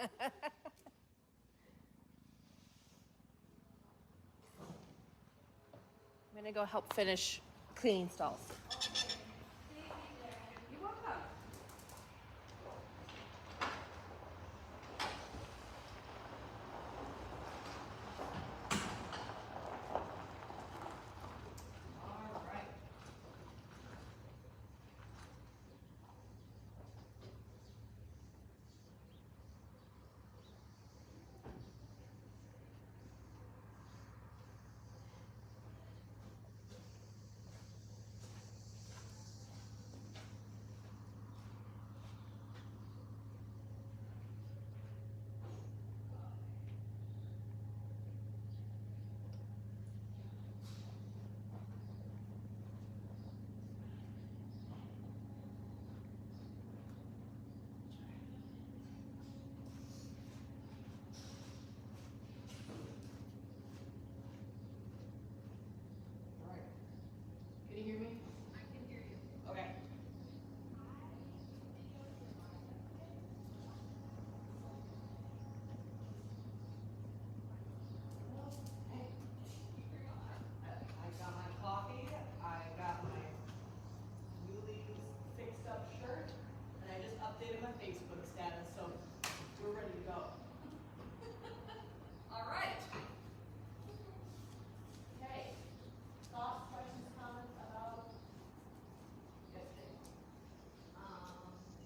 I'm gonna go help finish cleaning stalls. You're welcome. All right. All right. Can you hear me? I can hear you. Okay. I got my coffee, I got my newly fixed up shirt, and I just updated my Facebook status, so we're ready to go. All right. Okay. Thoughts, questions, comments about yesterday?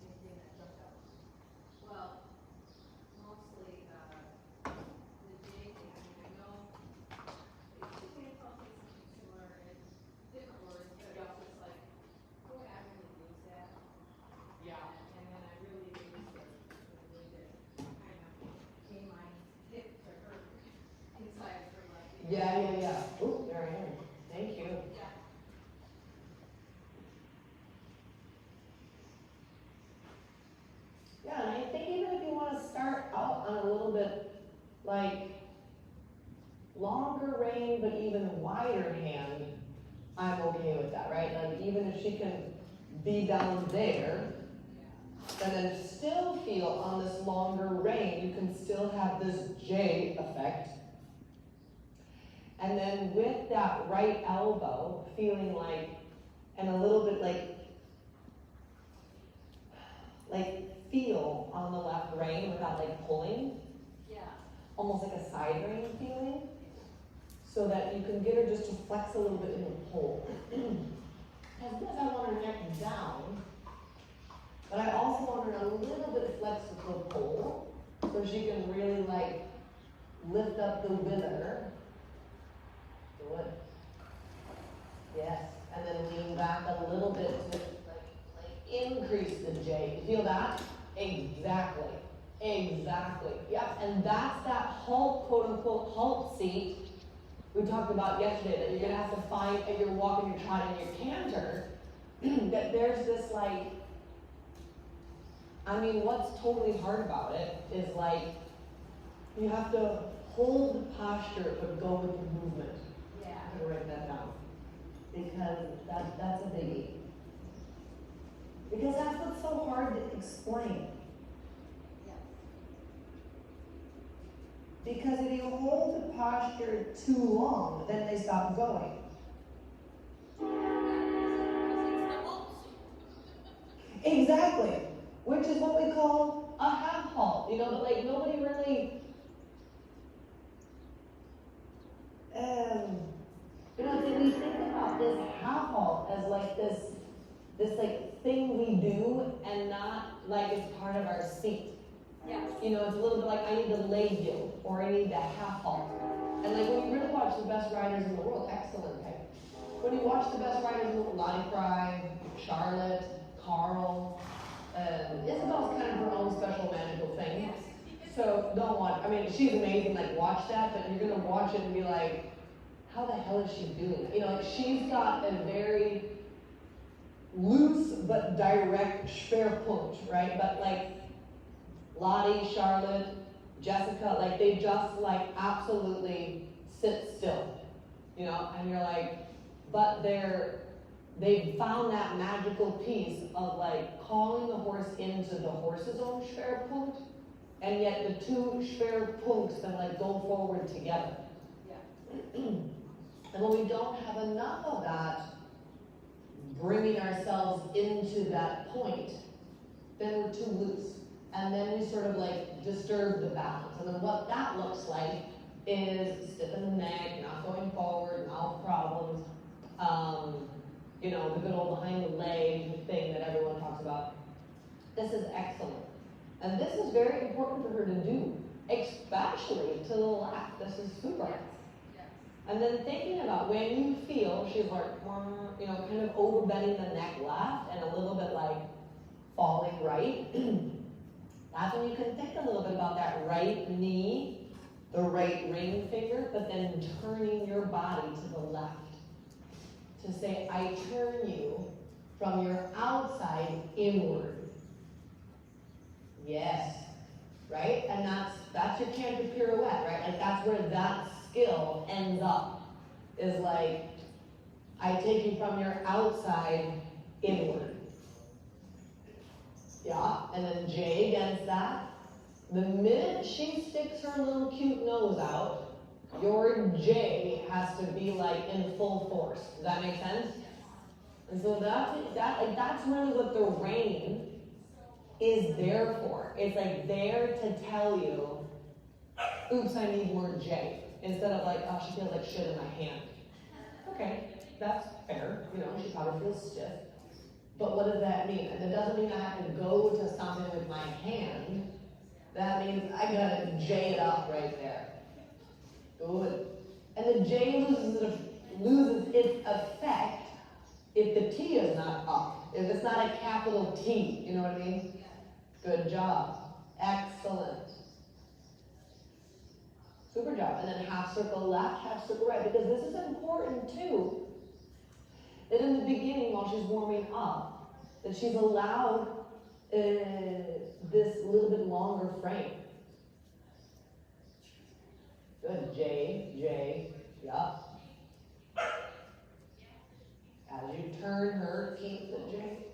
Anything that jumped out? Well, mostly the day thing. I mean, I know it's different from consumer and different words, but it's just like, boy, I really use that. Yeah. And then I really used it. Really did. Kind of came my hip to her inside for like. Yeah. Oh, there I am. Thank you. Yeah. Yeah, and I think even if you want to start out on a little bit like longer rein but even wider hand, I'm okay with that, right? Like even if she can be down there, and then still feel on this longer rein, you can still have this J effect. And then with that right elbow, feeling like, and a little bit like feel on the left rein without like pulling, Yeah. almost like a side rein feeling, so that you can get her just to flex a little bit in the pull. As good as I want her neck down, but I also want her a little bit flexed with the pull, so she can really like lift up the wither. Do it. Yes, and then lean back a little bit to like increase the J. You feel that? Exactly. Yep, and that's that halt, quote unquote, halt seat we talked about yesterday, that you're gonna have to find as you're walking, you're trotting, your canter, that there's this like, I mean, what's totally hard about it is like, you have to hold the posture but go with the movement. Yeah. I'm gonna write that down, because that's a biggie. Because that's what's so hard to explain. Yeah. Because if you hold the posture too long, then they stop going. Exactly. Which is what we call a half halt. You know, but like nobody really, you know, we think about this half halt as like this like thing we do and not like it's part of our seat. Yeah. You know, it's a little bit like I need the leg yield or I need the half halt. And like when you really watch the best riders in the world, excellent, okay? When you watch the best riders in the world, Lottie Fry, Charlotte, Carl, Isabel's kind of her own special magical thing. So don't watch, I mean, she's amazing, like watch that, but you're gonna watch it and be like, how the hell is she doing that? You know, like she's got a very loose but direct Schwerpunkt, right? But like Lottie, Charlotte, Jessica, like they just like absolutely sit still, you know, and you're like, but they've found that magical piece of like calling the horse into the horse's own Schwerpunkt and yet the two Schwerpunkts then like go forward together. Yeah. And when we don't have enough of that, bringing ourselves into that point, then we're too loose. And then we sort of like disturb the balance. And then what that looks like is stiff in the neck, not going forward, mouth problems, you know, the good old behind the leg thing that everyone talks about. This is excellent. And this is very important for her to do, especially to the left. This is super. Yes. And then thinking about when you feel she's like, you know, kind of overbending the neck left and a little bit like falling right. That's when you can think a little bit about that right knee, the right ring finger, but then turning your body to the left. To say, I turn you from your outside inward. Yes, right? And that's your canter pirouette, right? Like that's where that skill ends up. Is like, I take you from your outside inward. Yeah, and then J against that. The minute she sticks her little cute nose out, your J has to be like in full force. Does that make sense? And so that's really what the rein is there for. It's like there to tell you, oops, I need more J. Instead of like, oh, she feels like shit in my hand. Okay, that's fair. You know, she probably feels stiff. But what does that mean? And it doesn't mean I have to go to something with my hand. That means I gotta J it up right there. Good. And the J loses its effect if the T is not up. If it's not a capital T, you know what I mean? Good job. Excellent. Super job. And then half circle left, half circle right. Because this is important too. That in the beginning, while she's warming up, that she's allowed this little bit longer frame. Good. J, yup. As you turn her, keep the J.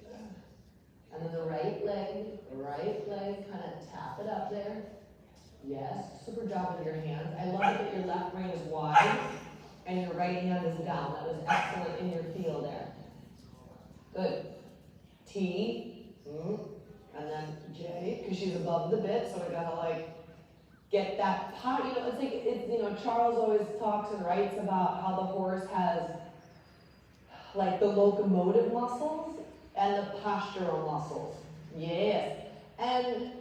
And then the right leg, kind of tap it up there. Yes, super job with your hands. I love it that your left rein is wide and your right hand is down. That was excellent in your feel there. Good. T, and then J, because she's above the bit, so we gotta like get that power. You know, it's like, you know, Charles always talks and writes about how the horse has like the locomotive muscles and the postural muscles. Yes. And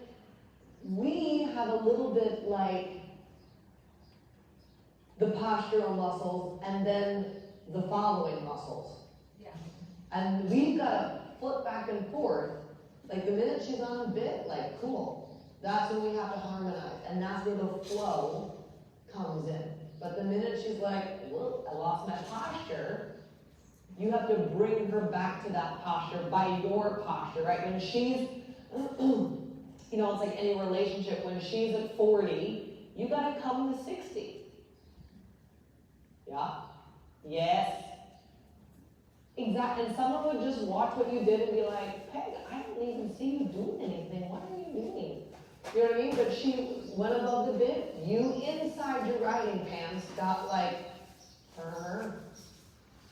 we have a little bit like the postural muscles and then the following muscles. Yeah. And we've got to flip back and forth. Like the minute she's on the bit, like cool. That's when we have to harmonize. And that's where the flow comes in. But the minute she's like, whoa, I lost my posture, you have to bring her back to that posture by your posture, right? When she's, you know, it's like any relationship. When she's at 40, you got to come to 60. Yeah? Yes. Exactly. And someone would just watch what you did and be like, Peg, I don't even see you doing anything. What are you doing? You know what I mean? But she went above the bit. You inside your riding pants got like,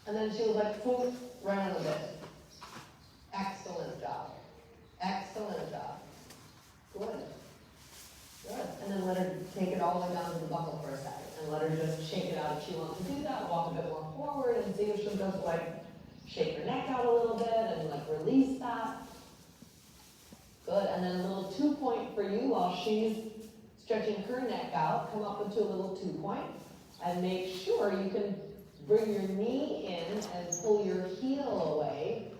and then she was like, poof, right on the bit. Excellent job. Excellent job. Good. Good. And then let her take it all the way down to the buckle for a second. And let her just shake it out if she wants to do that. Walk a bit more forward and see if she'll just like shake her neck out a little bit and like release that. Good. And then a little 2-point for you while she's stretching her neck out. Come up into a little 2-point. And make sure you can bring your knee in and pull your heel away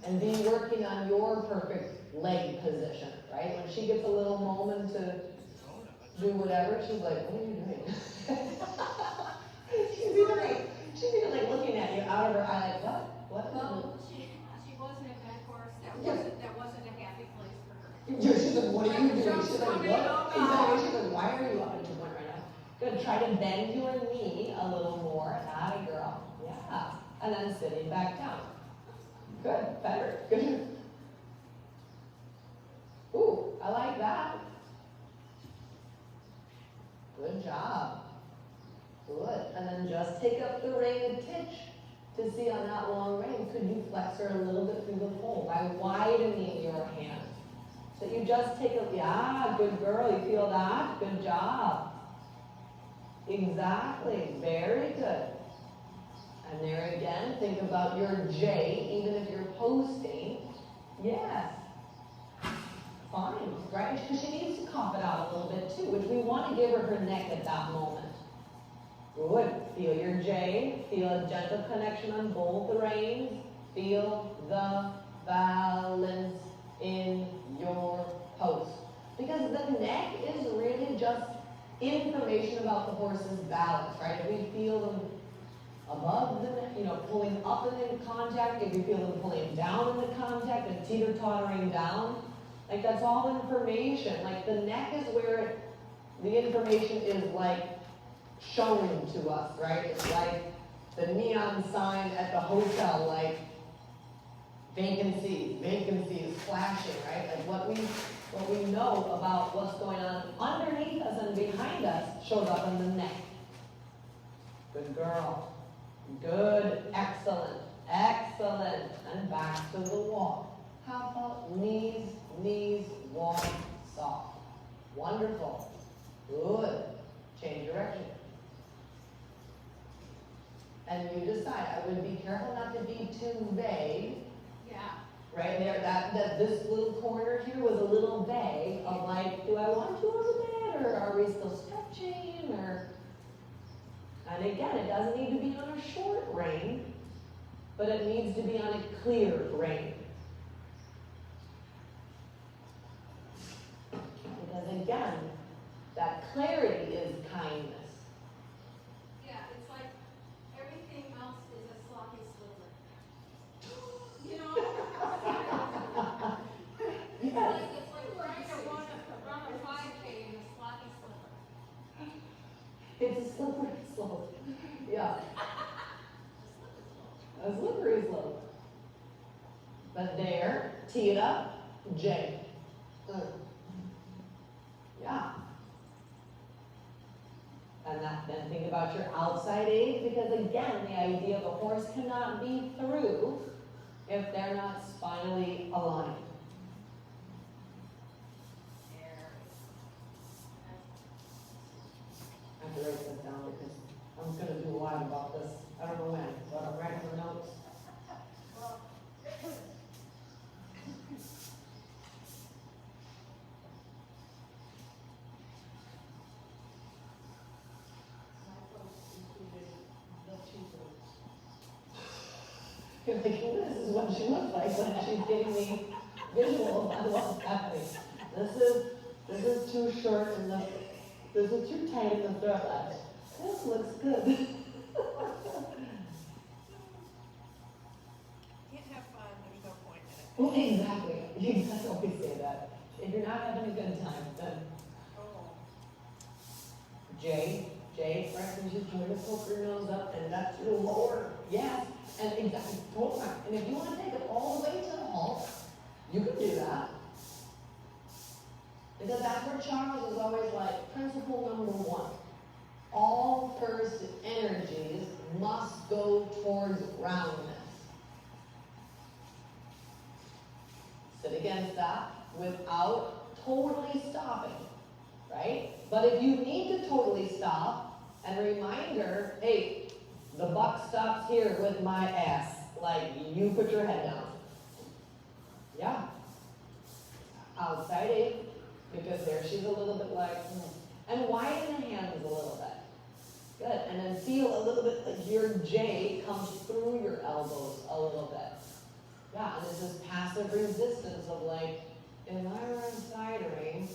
and be working on your perfect leg position, right? When she gets a little moment to do whatever, she's like, what are you doing? she's even like looking at you out of her eye, like, what? Well, she wasn't at that course. That wasn't a happy place for her. Yeah, she's like, what are you doing? She's like, what? Exactly. She's like, why are you up at 2 point right now? Good. Try to bend your knee a little more. Atta girl. Yeah. And then sitting back down. Good. Better. Good. Ooh, I like that. Good job. Good. And then just take up the rein a titch to see on that long rein. Could you flex her a little bit through the fold by widening your hand? So you just take a, yeah, good girl. You feel that? Good job. Exactly. Very good. And there again, think about your J, even if you're posting. Yes. Fine, right? Because she needs to cough it out a little bit too, which we want to give her neck at that moment. Good. Feel your J. Feel a gentle connection on both the reins. Feel the balance in your post. Because the neck is really just information about the horse's balance, right? If we feel them above the neck, pulling up and in contact, if you feel them pulling down in the contact and teeter-tottering down, like that's all information. Like the neck is where the information is like shown to us, right? It's like the neon sign at the hotel, like vacancy is flashing, right? Like what we know about what's going on underneath us and behind us shows up in the neck. Good girl. Good. Excellent. Excellent. And back to the walk. How about knees, walk, soft. Wonderful. Good. Change direction. And you decide, I would be careful not to be too vague. Yeah. Right there, that this little corner here was a little vague of like, do I want to on the bed, or are we still stretching, or, and again, it doesn't need to be on a short rein, but it needs to be on a clear rein. Because again, that clarity is kindness. Yeah, it's like everything else is a sloppy slipper. You know? Yes. It's like trying to run a 5K in a sloppy slipper. It's a slippery slope. Yeah. A slippery slope. But there, tee it up, J. Yeah. And then think about your outside aids, because again, the idea the horse cannot be through if they're not spinally aligned. I have to write this down because I'm going to do a lot about this. I don't know when, but I'm writing the notes. You're like, this is what she looks like when she's giving me visuals on what's happening. This is too short and this is too tight in the throat latch. This looks good. Can't have fun, there's no point in it. Well, exactly. You guys always say that. If you're not having a good time, then J, right when she's trying to poke her nose up, and that's your lower. Yes, and exactly, total time. And if you want to take it all the way to the halt, you can do that. Because that's where Charles is always like, principle number one. All first energies must go towards roundness. Sit against that without totally stopping, right? But if you need to totally stop, and reminder, hey, the buck stops here with my ass. Like, you put your head down. Yeah. Outside eight, because there she's a little bit like, and widen the hands a little bit. Good. And then feel a little bit like your J comes through your elbows a little bit. Yeah, and this is passive resistance of like, if I were inside ring,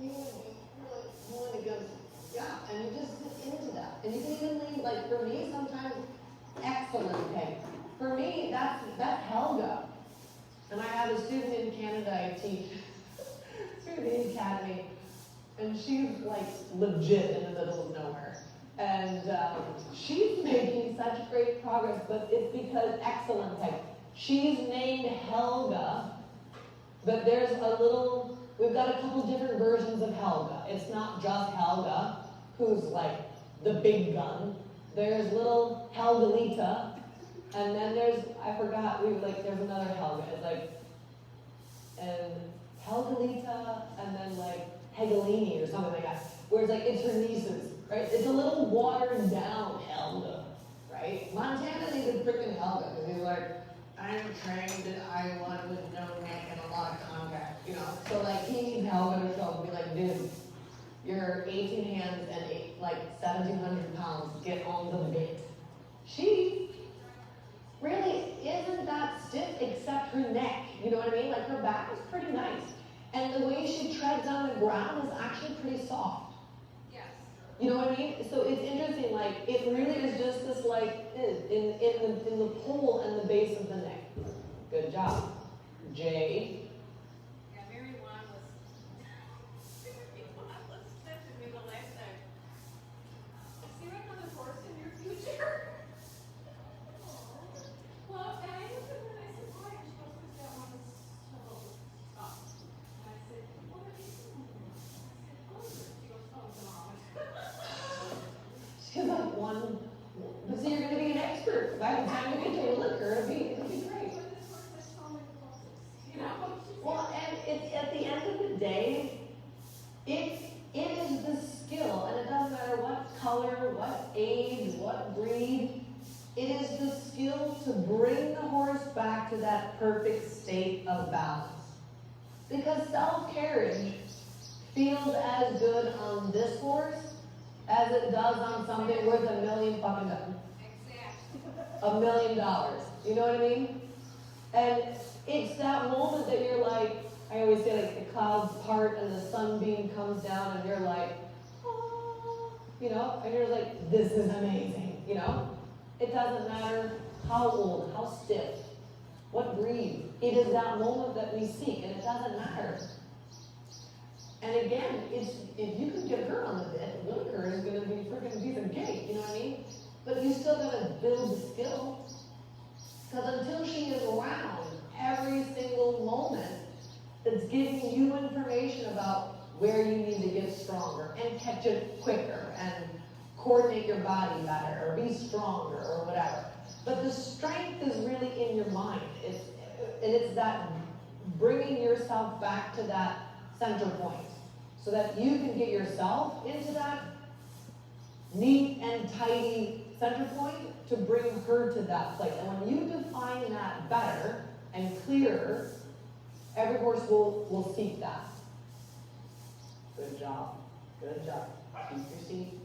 you really pulling against, yeah, and you just sit into that. And you can even lean, like for me, sometimes, excellent peg. For me, that's Helga. And I have a student in Canada I teach through the academy, and she's like legit in the middle of nowhere. And she's making such great progress, but it's because excellent peg. She's named Helga, but there's we've got a couple different versions of Helga. It's not just Helga. who's like the big gun. There's little Helgalita, and then there's, I forgot, there's another Helga. It's like, and Helgalita, and then like Hegelini or something like that. Where it's like, it's her nieces, right? It's a little watered down Helga, right? Montana needed freaking Helga, because he's like, I'm trained in Iowa with no neck and a lot of contact, you know? So like, he needs Helga to show up and be like, dude, you're 18 hands and 1,700 pounds, get on the bit. She really isn't that stiff except her neck, you know what I mean? Like, her back is pretty nice. And the way she treads on the ground is actually pretty soft. Yes. You know what I mean? So it's interesting, like, it really is just this, like, in the pole and the base of the neck. Good job. Jade. Yeah, Mary Juan was testing me the last time. Is there another horse in your future? Well, and I looked at her and I said, why? And she goes, because that one is supposed to stop. And I said, well, there is something. I said, she goes, oh, no. She's like one. But see, you're going to be an expert. By the time you get to a liquor, it'll be great. But this horse has so many clothes, you know? Well, and it's, at the end of the day, it is the skill, and it doesn't matter what color, what age, what breed. It is the skill to bring the horse back to that perfect state of balance. Because self-carriage feels as good on this horse as it does on something worth $1 million fucking dollars. Exactly. $1 million. You know what I mean? And it's that moment that you're like, I always say, like, the clouds part and the sunbeam comes down and you're like, oh, you know, and you're like, this is amazing, you know? It doesn't matter how old, how stiff, what breed. It is that moment that we seek, and it doesn't matter. And again, if you can get her on the bit, Whitaker is going to be freaking piece of cake, you know what I mean? But you still got to build the skill. Because until she is around every single moment, it's giving you information about where you need to get stronger and catch it quicker and coordinate your body better or be stronger or whatever. But the strength is really in your mind. It's that bringing yourself back to that center point so that you can get yourself into that neat and tidy center point to bring her to that place. And when you define that better and clearer, every horse will seek that. Good job. Good job. Keep your seat.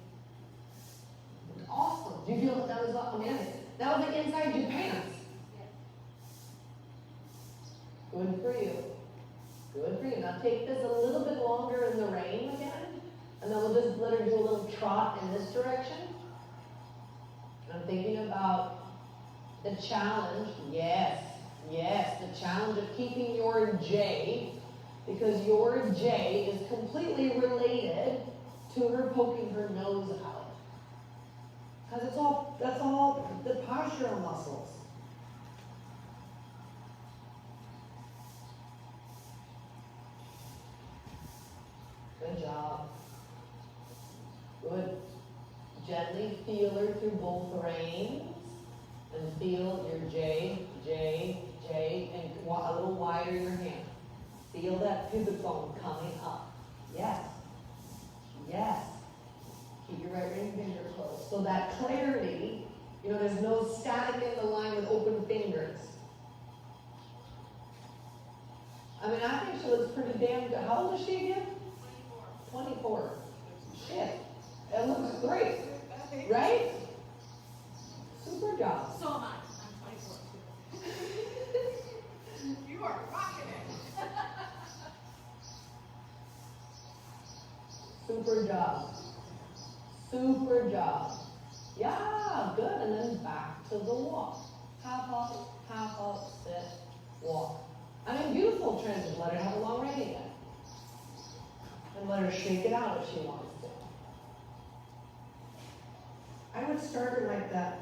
Awesome. Do you feel that was amazing? That was like inside your pants. Good for you. Good for you. Now take this a little bit longer in the rain again, and then we'll just let her do a little trot in this direction. I'm thinking about the challenge. Yes, the challenge of keeping your J, because your J is completely related to her poking her nose out. Because that's all the postural muscles. Good job. Good. Gently feel her through both reins. And feel your J, and a little wider your hand. Feel that pubic bone coming up. Yes. Yes. Keep your right ring finger closed. So that clarity, there's no static in the line with open fingers. I mean, I think she looks pretty damn good. How old is she again? 24. Shit. It looks great. Right? Super job. So am I. I'm 24. You are rocking it. Super job. Super job. Yeah, good. And then back to the walk. Half up, sit, walk. I mean, beautiful transition. Let her have a long rein again. And let her shake it out if she wants to. I would start her like that.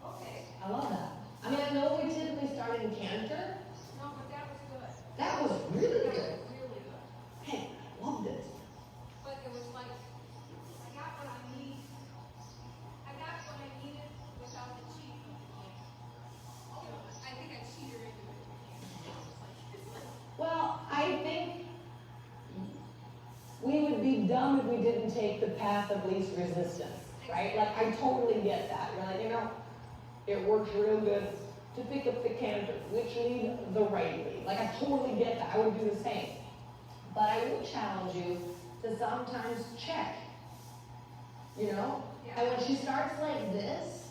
Okay. I love that. I mean, I know we typically start in canter. No, but that was good. That was really That good. was really good. Hey, I loved it. But it was like, I got what I needed. be dumb if we didn't take the path of least resistance, right? Like, I totally get that. You're like, you know, it works real good to pick up the canters, which lead the right way. Like, I totally get that. I would do the same. But I would challenge you to sometimes check, you know? Yeah. And when she starts like this,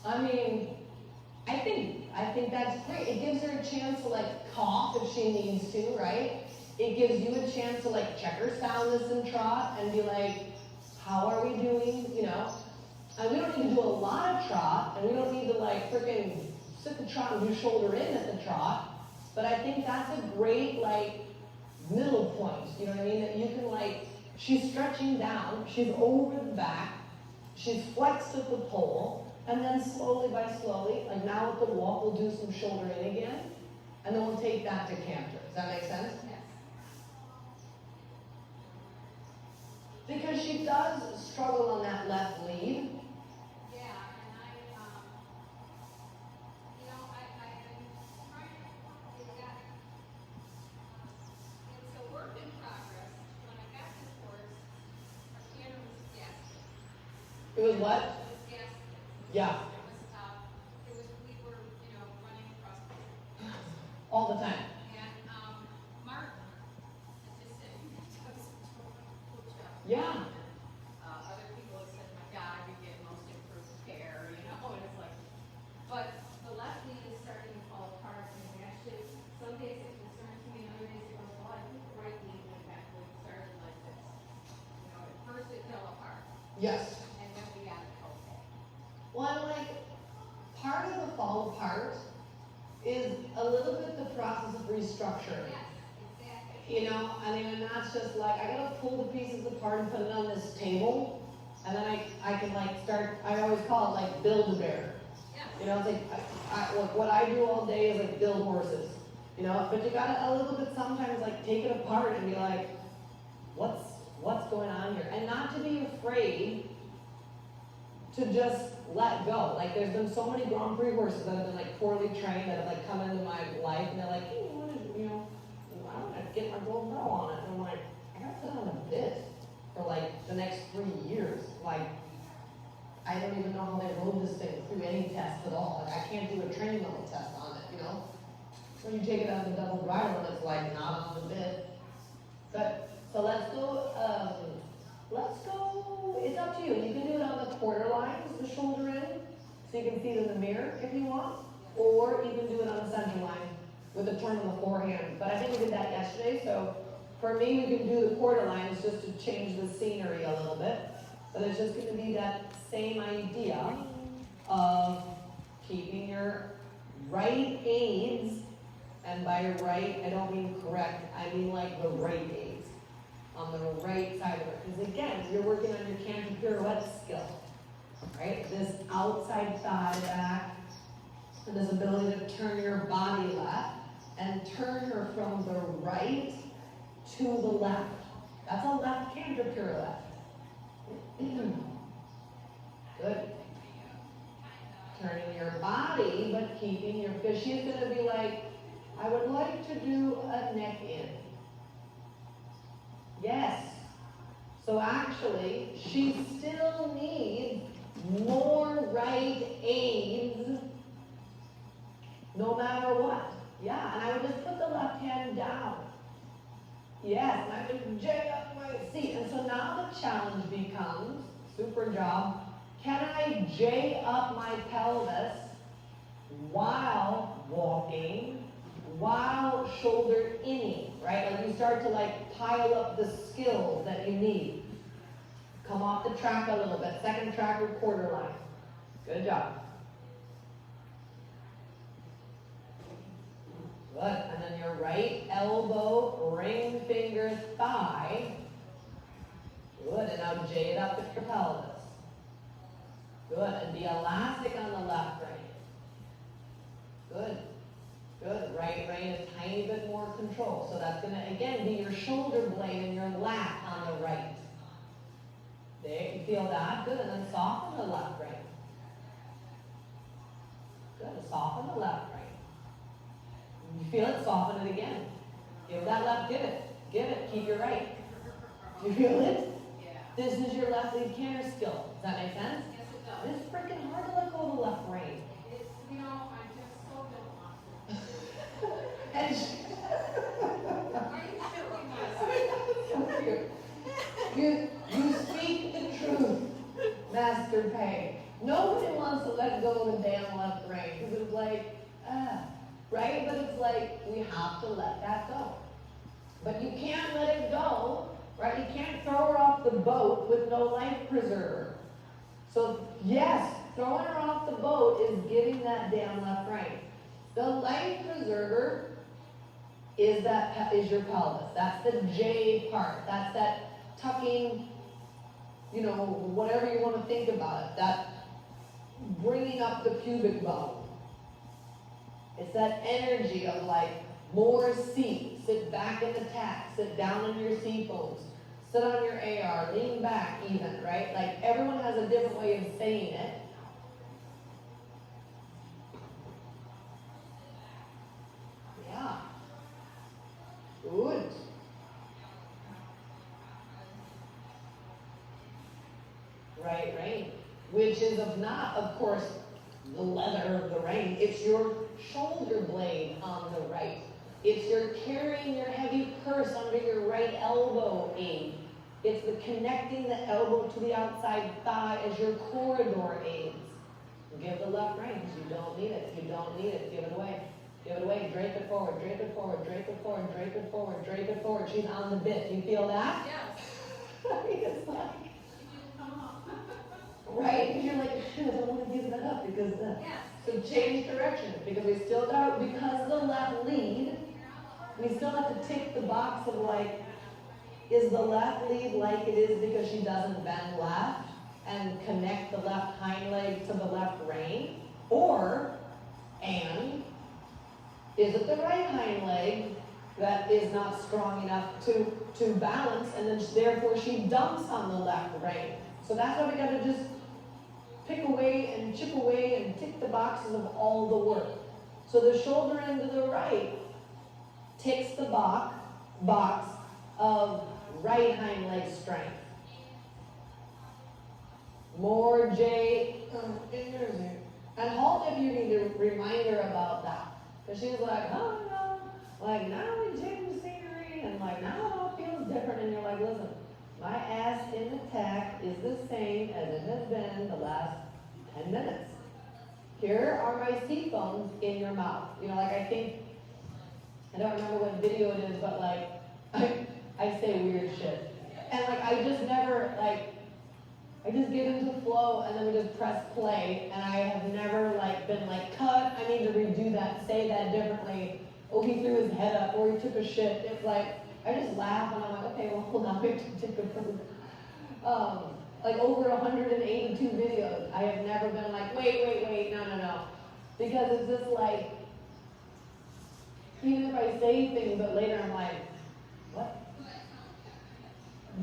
I mean, I think that's great. It gives her a chance to like cough if she needs to, right? It gives you a chance to like check her soundness and trot and be like, how are we doing, you know? And we don't need to do a lot of trot, and we don't need to like freaking sit the trot and do shoulder in at the trot. But I think that's a great like middle point, you know what I mean? That you can like, she's stretching down, she's over the back, she's flexed at the pole, and then slowly by slowly, like now with the walk, we'll do some shoulder in again, and then we'll take that to canter. Does that make sense? Yes. Because she does struggle on that left lead. Yeah, and I, you know, I'm trying to, it's a work in progress. When I got this course, our piano was gasping. It was what? It was gasping. Yeah, We were, you know, running across the all the time. and, Mark, just said, you does a good job. Yeah. Other people have said, my God, you get most improved care, you know, and it's like, but the left knee is starting to fall apart, and actually, some days it concerns me, and other days it goes, well, I think the right knee went back, we started like this. You know, at first it fell apart, Yes. and then we got it okay. Well, I'm like, part of the fall apart is a little bit the process of restructuring. Yes, exactly. You know, I mean, and that's just like, I gotta pull the pieces apart and put it on this table, and then I can like start, I always call it like Build-A-Bear. Yes. You know, it's like, like what I do all day is like build horses, you know, but you gotta a little bit sometimes like take it apart and be like, what's going on here? And not to be afraid to just let go. Like there's been so many Grand Prix horses that have been like poorly trained that have like come into my life and they're like, hey, you wanna, you know, I want to get my gold medal on it. And I'm like, I gotta put on a bit for like the next 3 years. Like, I don't even know how they rode this thing through any test at all. Like, I can't do a training level test on it, you know? When you take it out of the double bridle and it's like not on the bit. But, so let's go, it's up to you. You can do it on the quarter lines, the shoulder in, so you can see it in the mirror if you want. Or you can do it on the center line with a turn on the forehand. But I think we did that yesterday, so for me, we can do the quarter lines just to change the scenery a little bit. But it's just going to be that same idea of keeping your right aids, and by right, I don't mean correct, I mean like the right aids, on the right side of it. Because again, you're working on your canter pirouette skill, right? This outside thigh back, and this ability to turn your body left, and turn her from the right to the left. That's a left canter pirouette. Good. Turning your body, but keeping your fish. She's going to be like, I would like to do a neck in. Yes. So actually, she still needs more right aids, no matter what. Yeah, and I would just put the left hand down. Yes, and I would J up my seat. And so now the challenge becomes, super job, can I J up my pelvis while walking, while shoulder inning, right? Like you start to like pile up the skills that you need. Come off the track a little bit. Second track or quarter line. Good job. Good. And then your right elbow, ring finger, thigh. Good. And now J it up with your pelvis. Good. And be elastic on the left rein. Good. Good. Right rein a tiny bit more control. So that's going to, again, be your shoulder blade and your lat on the right. There, you feel that? Good. And then soften the left rein. Good. Soften the left rein. You feel it? Soften it again. Give that left, give it. Give it. Keep your right. Do you feel it? Yeah. This is your left lead canter skill. Does that make sense? Yes, it does. It's freaking hard to let go of the left rein. It's, you know, I just so don't want to. And she, Are you silly, so cute. You speak the truth, Master Pay. Nobody wants to let go of the damn left rein because it's like, right? But it's like, we have to let that go. But you can't let it go, right? You can't throw her off the boat with no life preserver. So, yes, throwing her off the boat is giving that damn left rein. The life preserver is your pelvis. That's the J part. That's that tucking, you know, whatever you want to think about it. That bringing up the pubic bone. It's that energy of like more seat. Sit back in the tack. Sit down in your seat bones. Sit on your AR. Lean back even, right? Like everyone has a different way of saying it. Yeah. Good. Right. Which is of course, the leather of the rein. It's your shoulder blade on the right. It's your carrying your heavy purse under your right elbow aid. It's the connecting the elbow to the outside thigh as your corridor aids. Give the left rein. You don't need it. You don't need it. Give it away. Give it away. Drape it forward. Drape it forward. Drape it forward. Drape it forward. Drape it forward. She's on the bit. You feel that? Yes. It's like, She didn't come up. right? Because you're like, shit, I don't want to give that up because Yes. so change direction because we still got, because the left lead, we still have to tick the box of like, is the left lead like it is because she doesn't bend left and connect the left hind leg to the left rein? And is it the right hind leg that is not strong enough to balance and then therefore she dumps on the left rein? So that's why we got to just pick away and chip away and tick the boxes of all the work. So the shoulder end to the right ticks the box of right hind leg strength. More J, and halt if you need to remind her about that. Because she was like, oh no, like now we change the scenery and like now it all feels different. And you're like, listen, my ass in the tack is the same as it has been the last 10 minutes. Here are my seat bones in your mouth. You know, like I think, I don't remember what video it is, but like, I say weird shit. And like, I just never, like, I just get into the flow and then we just press play. And I have never like been like, cut, I need to redo that, say that differently. Oh, he threw his head up or he took a shit. It's like, I just laugh and I'm like, okay, well, now we have to take a break. Like over 182 videos, I have never been like, wait, no. Because it's just like, even if I say things, but later I'm like, what?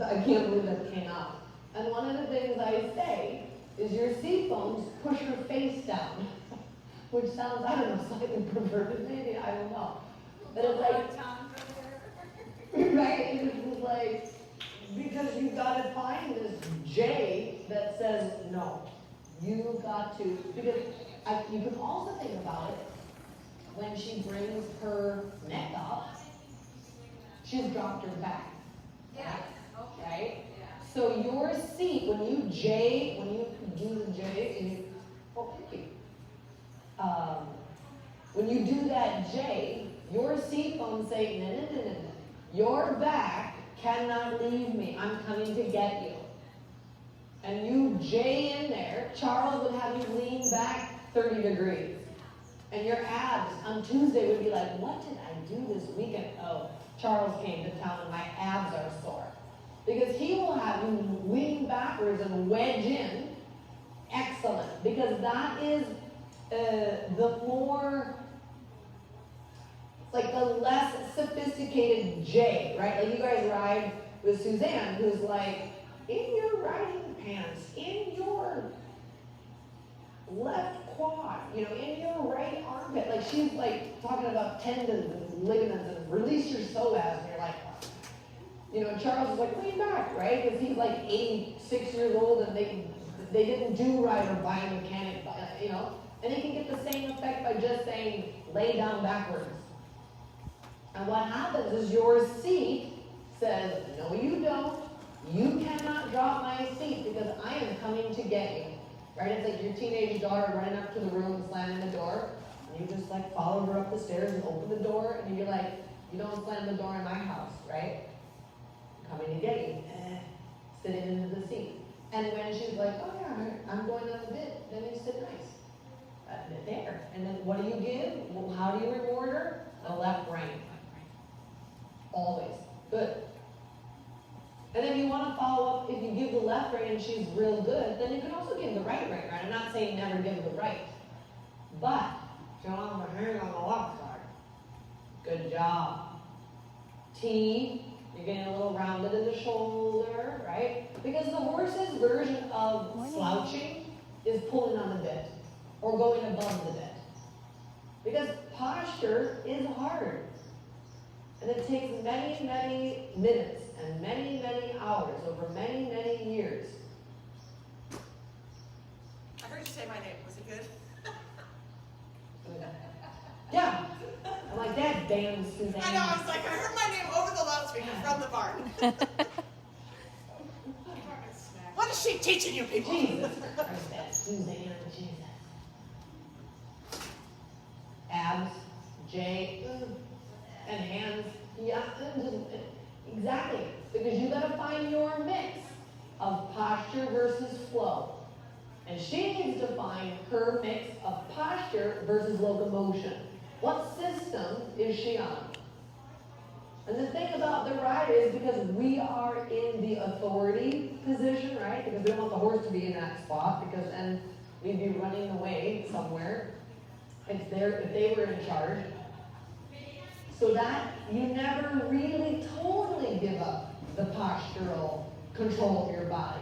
I can't believe that came out. And one of the things I say is your seat bones push your face down, which sounds, I don't know, slightly perverted maybe, I don't know. But it's like, right? It's like, because you gotta find this J that says no. You got to, because you can also think about it, when she brings her neck up, she's dropped her back. Yeah. Okay. Right? Yeah. So your seat, when you do the J, when you do that J, your seat bones say, no. Your back cannot leave me. I'm coming to get you. And you J in there, Charles would have you lean back 30 degrees. And your abs on Tuesday would be like, what did I do this weekend? Oh, Charles came to town and my abs are sore. Because he will have you lean backwards and wedge in. Excellent. Because that is the more, like the less sophisticated J, right? Like you guys ride with Suzanne, who's like, in your riding pants, in your left quad, you know, in your right armpit. Like she's like talking about tendons and ligaments and release your psoas, and you're like, You know, Charles is like, lean back, right? Because he's like 86 years old and they didn't do right or biomechanic, you know? And he can get the same effect by just saying, lay down backwards. And what happens is your seat says, no you don't. You cannot drop my seat because I am coming to get you. Right? It's like your teenage daughter running up to the room and slamming the door. And you just like follow her up the stairs and open the door. And you're like, you don't slam the door in my house, right? I'm coming to get you. Sitting into the seat. And when she's like, oh yeah, I'm going on the bit, then you sit nice. There. And then what do you give? Well, how do you reward her? The left rein. Always. Good. And if you want to follow up, if you give the left rein and she's real good, then you can also give the right rein, right? I'm not saying never give the right. But, if you want to hang on the left side. Good job. T, you're getting a little rounded in the shoulder, right? Because the horse's version of slouching is pulling on the bit or going above the bit. Because posture is hard. And it takes many, many minutes and many, many hours over many, many years. I heard you say my name. Was it good? Yeah. I'm like, that damn Suzanne. I know, I was like, I heard my name over the loudspeaker from the barn. What is she teaching you people? Jesus Christ, that Suzanne, Jesus. Abs, J, and hands, yeah, exactly. Because you gotta find your mix of posture versus flow. And she needs to find her mix of posture versus locomotion. What system is she on? And the thing about the rider is because we are in the authority position, right? Because we don't want the horse to be in that spot because then we'd be running away somewhere if they were in charge. So that you never really totally give up the postural control of your body.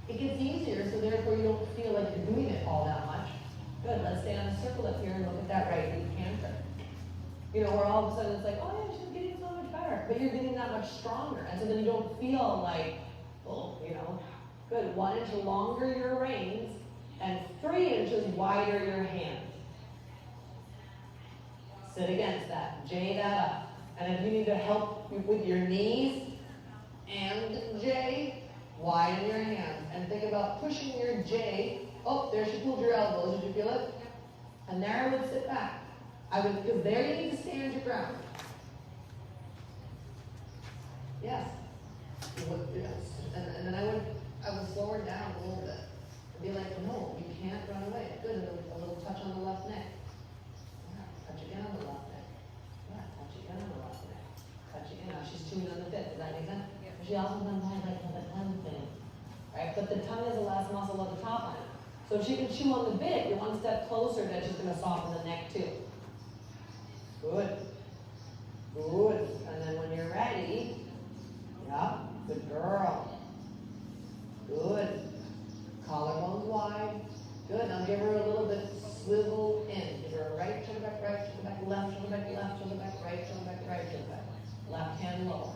It gets easier, so therefore you don't feel like you're doing it all that much. Good, let's stay on a circle up here and look at that right knee canter. You know, where all of a sudden it's like, oh yeah, she's getting so much better. But you're getting that much stronger. And so then you don't feel like, oh, you know. Good, 1 inch longer your reins and 3 inches wider your hands. Sit against that, J that up. And if you need to help with your knees and J, widen your hands. And think about pushing your J. Oh, there she pulled your elbows. Did you feel it? And there I would sit back. Because there you need to stand your ground. Yes. Yes. And then I would slow her down a little bit. And be like, no, you can't run away. Good, and a little touch on the left neck. Yeah, touch again on the left neck. Yeah, touch again on the left neck. Touch again. Now she's chewing on the bit. Does that make sense? Yeah. She also doesn't have like the tongue thing. Right? But the tongue is the last muscle of the top line. So if she can chew on the bit, you're one step closer that she's going to soften the neck too. Good. Good. And then when you're ready, yeah, good girl. Good. Collarbones wide. Good. Now give her a little bit swivel in. Give her a right shoulder back, left shoulder back, left shoulder back, right shoulder back, right shoulder back. Left hand lower.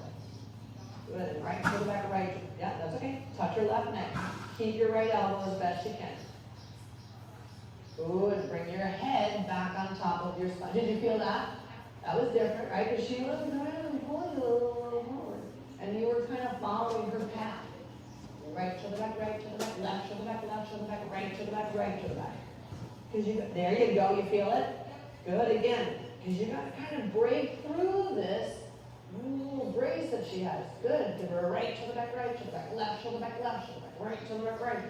Good. And right shoulder back, right. Yeah, that's okay. Touch her left neck. Keep your right elbow as best you can. Good. Bring your head back on top of your spine. Did you feel that? That was different, right? Because she was kind of pulling a little forward. And you were kind of following her path. Right shoulder back, left shoulder back, left shoulder back, right shoulder back, right shoulder back. There you go. You feel it? Good. Again. Because you got to kind of break through this little brace that she has. Good. Give her a right shoulder back, left shoulder back, right shoulder back, right.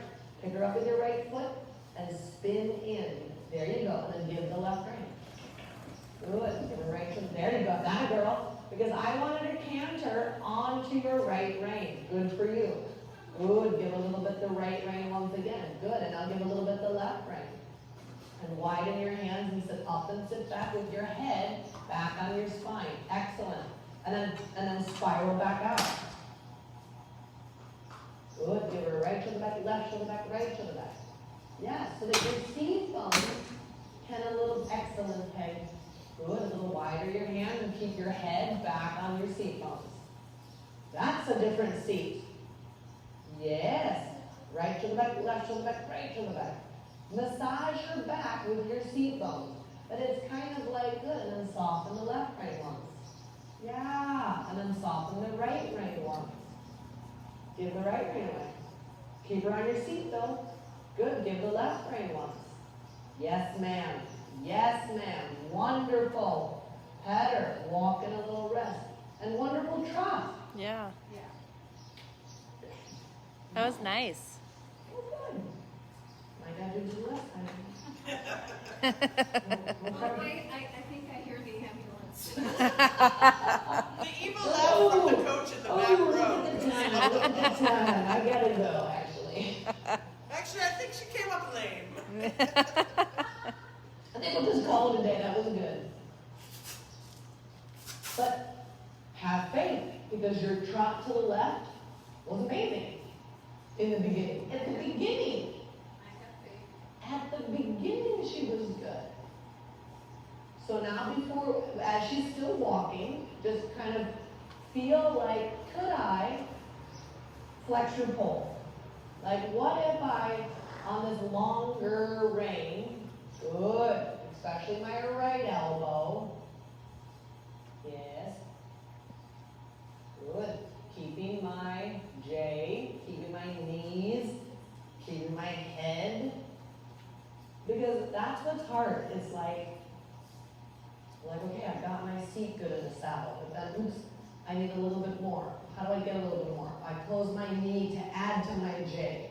Pick her up with your right foot and spin in. There you go. And then give the left rein. Good. Give her right shoulder. There you go. That girl. Because I wanted to canter onto your right rein. Good for you. Good. Give a little bit the right rein once again. Good. And I'll give a little bit the left rein. And widen your hands and sit up and sit back with your head back on your spine. Excellent. And then spiral back out. Good. Give her right shoulder back, left shoulder back, right shoulder back. Yes, so that your seat bones can a little excellent, Peg. Good. A little wider your hand and keep your head back on your seat bones. That's a different seat. Yes. Right to the back, left to the back, right to the back. Massage your back with your seat bones. But it's kind of like good, and then soften the left rein once. Yeah, and then soften the right rein once. Give the right rein away. Keep her on your seat though. Good, give the left rein once. Yes, ma'am. Yes, ma'am. Wonderful. Pet her. Walk in a little rest. And wonderful trot. Yeah. Yeah. That was nice. Oh, good. My dad did it last time. Oh, wait, I think I hear the ambulance. The evil laugh from the coach in the back Look row. at the time. Look at the time. I gotta go, actually. Actually, I think she came up lame. I think we'll just call it a day. That was good. But have faith, because your trot to the left was amazing in the beginning. At the beginning. I have faith. At the beginning, she was good. So now before, as she's still walking, just kind of feel like, could I flex your pole? Like, what if I, on this longer rein, good, especially my right elbow, yes, good, keeping my J, keeping my knees, keeping my head, because that's what's hard. It's like, okay, I've got my seat good in the saddle, but then, oops, I need a little bit more. How do I get a little bit more? I close my knee to add to my J.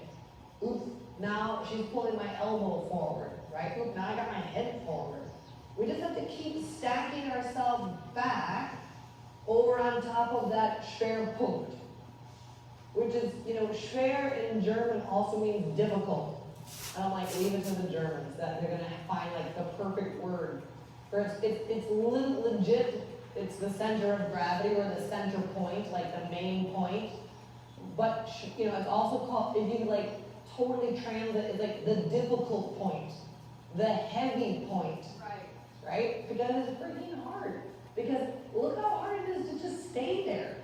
Oops, now she's pulling my elbow forward, right? Oops, now I got my head forward. We just have to keep stacking ourselves back over on top of that Schwerpunkt, which is, schwer in German also means difficult. And I'm like, leave it to the Germans, that they're gonna find like the perfect word. It's legit, it's the center of gravity or the center point, like the main point. But, it's also called, if you like totally translate, it's like the difficult point, the heavy point, right? Because it's freaking hard. Because look how hard it is to just stay there,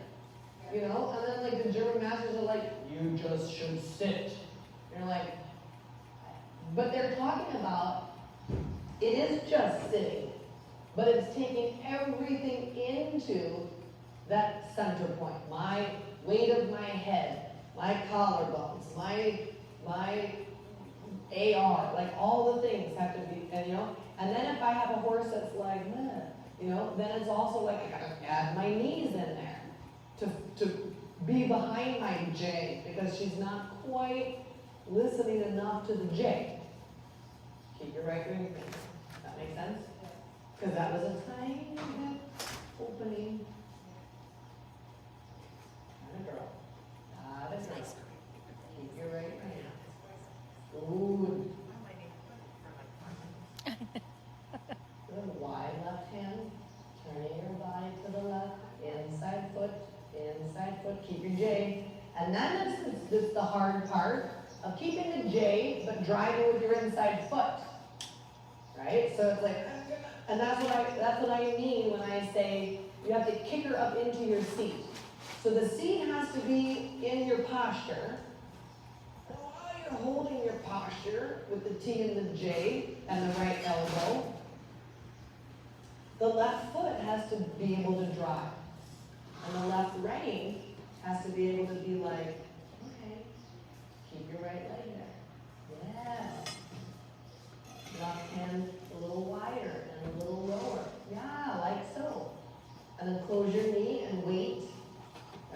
And then like the German masters are like, you just should sit. You're like, but they're talking about, it is just sitting. But it's taking everything into that center point. My weight of my head, my collarbones, my AR, like all the things have to be, and then if I have a horse that's like, then it's also like I gotta add my knees in there to be behind my J, because she's not quite listening enough to the J. Keep your right wing finger. That makes sense? Because that was a tiny bit opening. Kind of girl. That is nice. Keep your right hand. Good. Good. Wide left hand. Turning your body to the left. Inside foot. Inside foot. Keep your J. And then it's the hard part of keeping the J, but driving with your inside foot. Right? So it's like, and that's what I mean when I say you have to kick her up into your seat. So the seat has to be in your posture. And while you're holding your posture with the T and the J and the right elbow, the left foot has to be able to drive. And the left rein has to be able to be like, okay, keep your right leg there. Yes. Left hand a little wider and a little lower. Yeah, like so. And then close your knee and wait.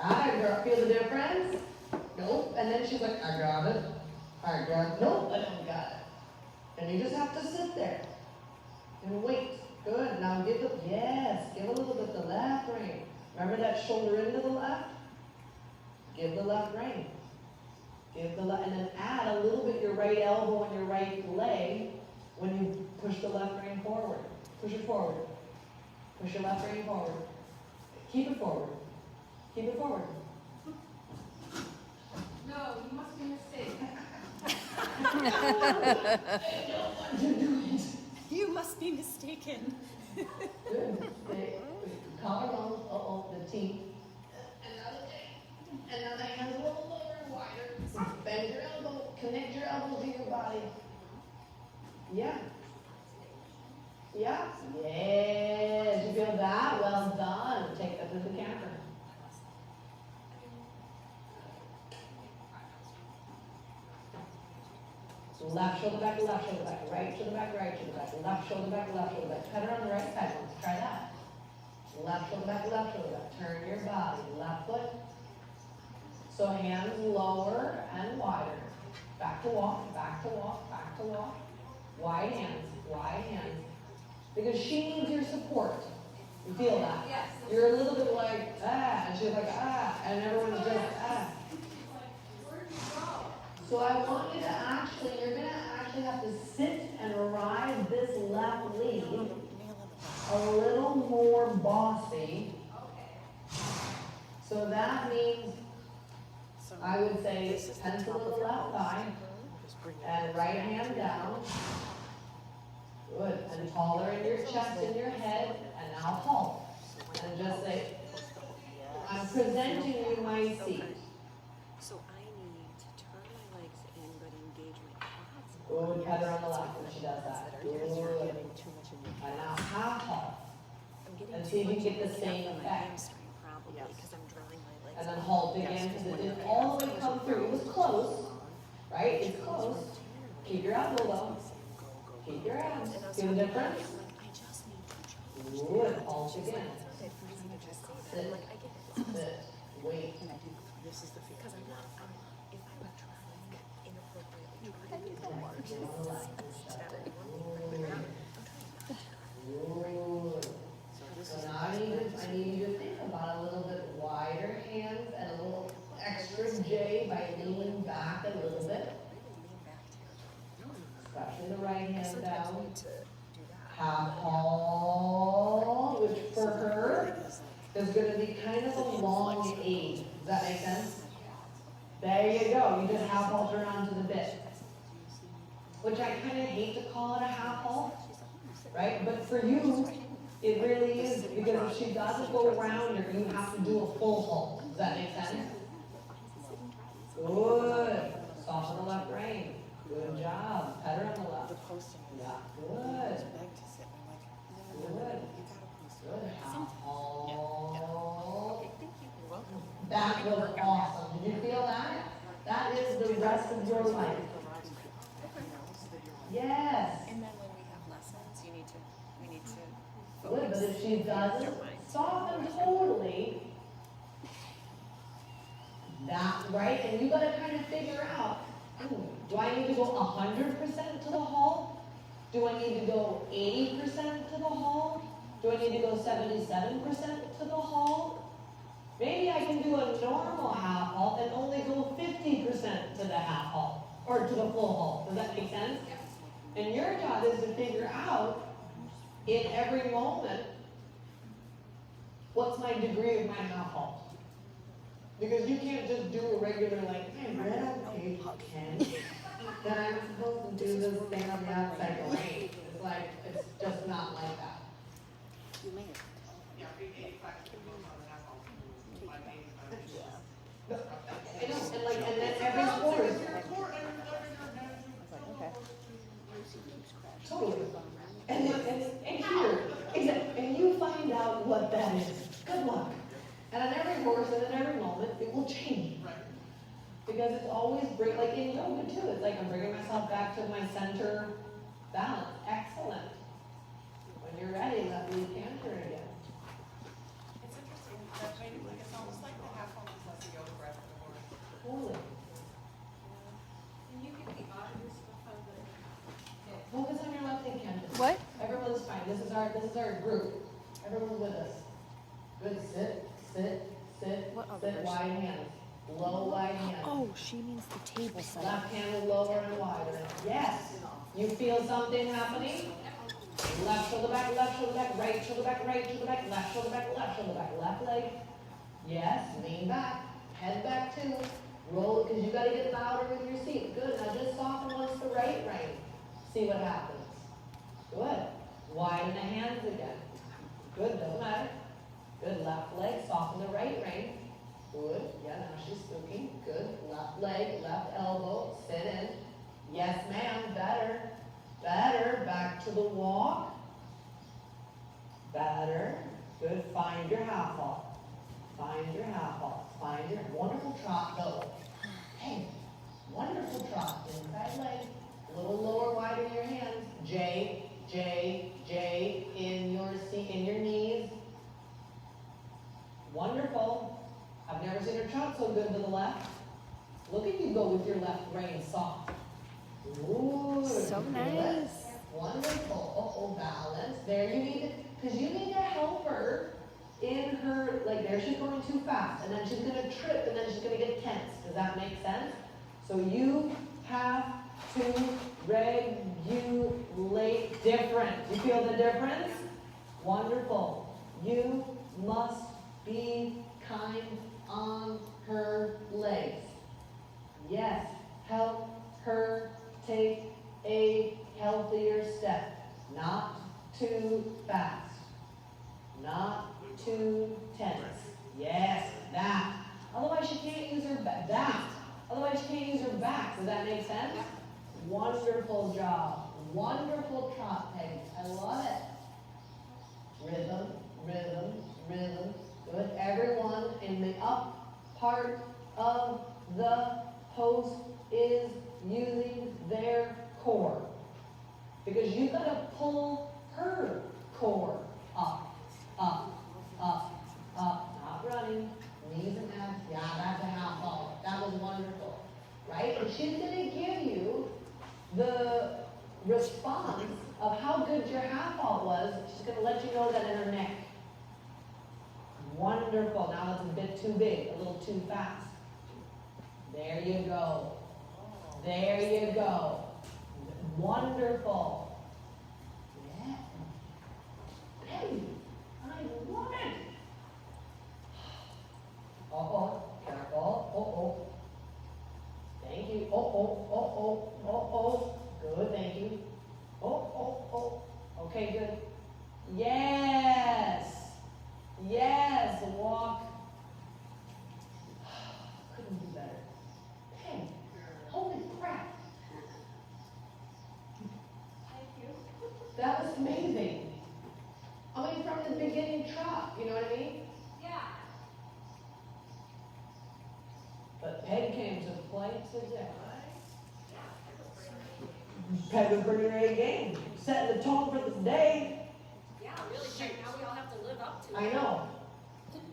Got it, girl. Feel the difference? Nope. And then she's like, I got it. I got it. Nope, I don't got it. And you just have to sit there and wait. Good. Now give a little bit the left rein. Remember that shoulder into the left? Give the left rein. Give the left, and then add a little bit your right elbow and your right leg when you push the left rein forward. Push it forward. Push your left rein forward. Keep it forward. Keep it forward. No, you must be mistaken. I don't want to do it. You must be mistaken. Good. Collarbone, the teeth. Another day. And now the hands a little lower and wider. Bend your elbow, connect your elbow to your body. Yeah. Yeah. Yes. You feel that? Well done. Take that to the camera. Left shoulder back, left shoulder back, right shoulder back, right shoulder back, left shoulder back, left shoulder back. Cut it on the right side. Let's try that. Left shoulder back, left shoulder back. Turn your body. Left foot. So hands lower and wider. Back to walk, back to walk, back to walk. Wide hands, wide hands. Because she needs your support. You feel that? Yes. You're a little bit like, ah, and she's like, ah, and everyone's just, ah. Where'd you go? So I want you to actually, you're going to actually have to sit and ride this left lead a little more bossy. Okay. So that means, I would say, pencil to the left thigh and right hand down. Good. And taller in your chest and your head. And now halt. And just say, I'm presenting you my seat. So I need to turn my legs in but engage my quads. Good. Pat her on the left when she does that. Good. And now half halt. And see if you can get the same effect. Probably because I'm drawing my legs. And then halt again because it didn't all the way come through. It was close. Right? It's close. Keep your elbow low. Keep your abs. Feel the difference? I just need to Good. Halt again. sit. Sit. Wait. This is the fear. Because I'm not, if I would try like inappropriately try to do the largest So now I need you to think about a little bit wider hands and a little extra J by leaning back a little bit. Especially the right hand down. Half halt, which for her is going to be kind of a long aid. Does that make sense? There you go. You just half halt around to the bit. Which I kind of hate to call it a half halt, right? But for you, it really is, because if she doesn't go around her, you have to do a full halt. Does that make sense? Good. Soften the left rein. Good job. Pet her on the left. Yeah. Good. Good. Good. Half halt. That was awesome. Did you feel that? That is the rest of your life. Yes. And then when we have lessons, we need to Good, but if she doesn't soften totally, that's right, and you gotta kind of figure out, do I need to go 100% to the halt? Do I need to go 80% to the halt? Do I need to go 77% to the halt? Maybe I can do a normal half halt and only go 50% to the half halt, or to the full halt. Does that make sense? And your job is to figure out, in every moment, what's my degree of my half halt? Because you can't just do a regular, like, I read on page 10, that I'm supposed to do this thing on the outside lane. It's like, it's just not like that. You may have. I know, and like, and then every sport. Totally. And here, and you find out what that is. Good luck. And on every horse and in every moment, it will change. Because it's always like in yoga too. It's like I'm bringing myself back to my center balance. Excellent. When you're ready, let me canter again. It's interesting, that made it, it's almost like the half home is like a yoga breath in the morning. Totally. And you can be obvious from the hip. Focus on your left hand, Candace. What? Everyone's fine. This is our group. Everyone's with us. Good. Sit, sit, sit, What other sit. version? Wide hands. Low wide hands. Oh, she means the table side. Left hand is lower and wider. Yes. You feel something happening? Left shoulder back, right shoulder back, right shoulder back, left shoulder back, left shoulder back, left leg. Yes, lean back, head back too. Roll, because you got to get louder with your seat. Good. Now just soften once the right rein. See what happens. Good. Widen the hands again. Good. Doesn't matter. Good. Left leg. Soften the right rein. Good. Yeah, now she's spooking. Good. Left leg, left elbow, sit in. Yes, ma'am, better. Better. Back to the walk. Better. Good. Find your half off. Find your half off. Find your wonderful trot, go. Hey, wonderful trot. Inside leg. A little lower, wider your hands. J, J, J in your seat, in your knees. Wonderful. I've never seen her trot so good to the left. Look at you go with your left rein soft. Ooh, So nice. Wonderful. Balance. There you need to, because you need to help her in her, like there she's going too fast, and then she's going to trip, and then she's going to get tense. Does that make sense? So you have to regulate different. You feel the difference? Wonderful. You must be kind on her legs. Yes, help her take a healthier step. Not too fast. Not too tense. Yes, that. Otherwise she can't use her back. That. Otherwise she can't use her back. Does that make sense? Wonderful job. Wonderful trot, Peggy. I love it. Rhythm, rhythm, rhythm. Good. Everyone in the up part of the post is using their core. Because you've got to pull her core up, up, up, up. Not running. Knees and abs. Yeah, that's a half ball. That was wonderful. Right? And she's going to give you the response of how good your half ball was. She's going to let you know that in her neck. Wonderful. Now it's a bit too big, a little too fast. There you go. There you go. Wonderful. Yeah. Hey, I love it. Uh-oh. Careful. Uh-oh. Thank you. Oh. Good, thank you. Oh. Okay, good. Yes. Yes, walk. Couldn't do better. Hey, holy crap. Thank you. That was amazing. I mean, from the beginning trot, you know what I mean? Yeah. But Peg came to play today. Yeah, that was great. Peg was bringing her A game, setting the tone for the day. Yeah, really, Frank, now we all have to live up to it. I know.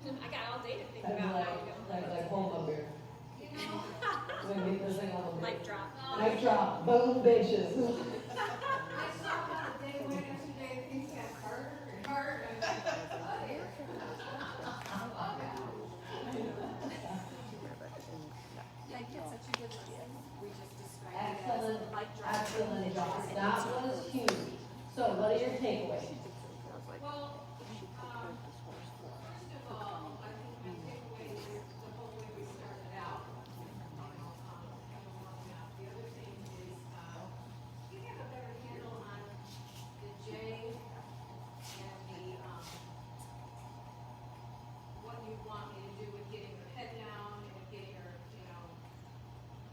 I got all day to think Peg's about like, how you're like, gonna like home up here. You know? We're gonna get this thing on the Mic drop. Mic drop. Boom, bitches. I saw how the day went yesterday, things got harder and harder. Oh, dear. Yeah, I get such a good lesson. We just described it as Excellent, mic drop. excellent job. That was huge. So what are your takeaways? Well, first of all, I think my takeaway is the whole way we started out. Kind of warming up. The other thing is, you have a better handle on the J and the, what you want me to do with getting her head down and getting her,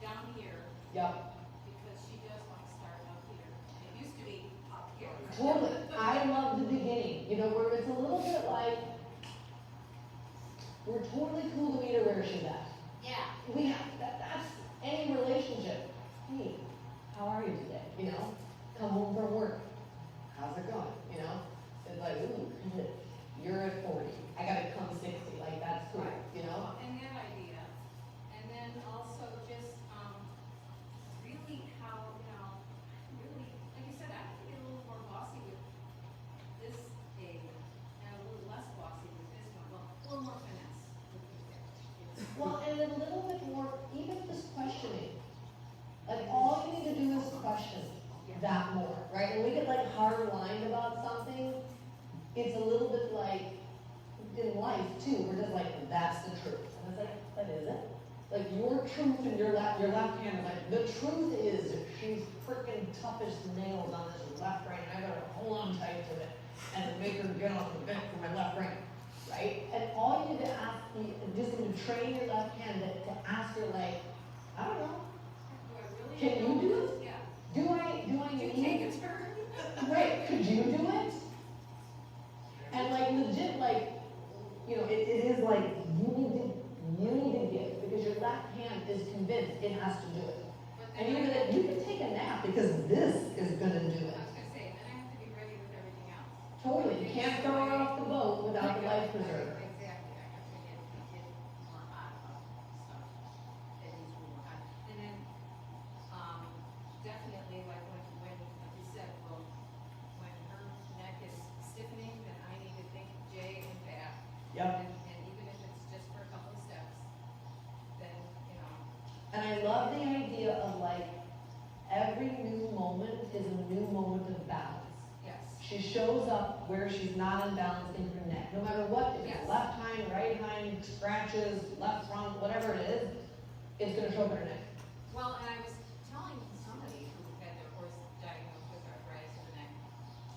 down here, Yep. because she does want to start up here. It used to be up here. Totally. I love the beginning. You know, where it's a little bit like, we're totally cool to meet her where she's at. Yeah. We have, that's any relationship. Hey, how are you today? You know, come home from work. How's it going? You know, it's like, ooh, you're at 40. I gotta come 60. Like, that's cool. You know? And that idea. And then also just, really how, really, like you said, I have to get a little more bossy with this day and a little less bossy with this one. Well, a little more finesse with this day. Well, and a little bit more, even just questioning. Like, all you need to do is question that more, right? When we get like hard-lined about something, it's a little bit like, in life too, we're just like, that's the truth. And it's like, that isn't. Like, your truth in your left hand is like, the truth is she's freaking tough as nails on this left rein, and I gotta hold on tight to it and make her get off the bent for my left rein. right? And all you need to ask, you just need to train your left hand to ask your leg, I don't know, Do I really? can you do it? Yeah. Do I Did you need take it? a turn? Right, could you do it? And like legit, like, you know, it is like, you need to give, because your left hand is convinced it has to do it. But And then even if you can take a nap, because this is gonna do it. I was gonna say, then I have to be ready with everything else. Totally, you can't throw her off the boat without the life preserver. Exactly, I have to get more on stuff that needs to be more on. And then, definitely, like when you said, well, when her neck is stiffening, then I need to think J and back. Yep. And even if it's just for a couple of steps, then, you know, And I love the idea of like, every new moment is a new moment of balance. yes. She shows up where she's not unbalanced in her neck. No matter what, if it's Yes. left hind, right hind, scratches, left front, whatever it is, it's gonna show up in her neck. Well, and I was telling somebody who had their horse diagnosed with arthritis in the neck,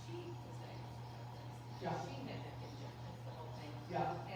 she was diagnosed with arthritis. Yeah. She had neck injury, that's the whole thing. Yeah.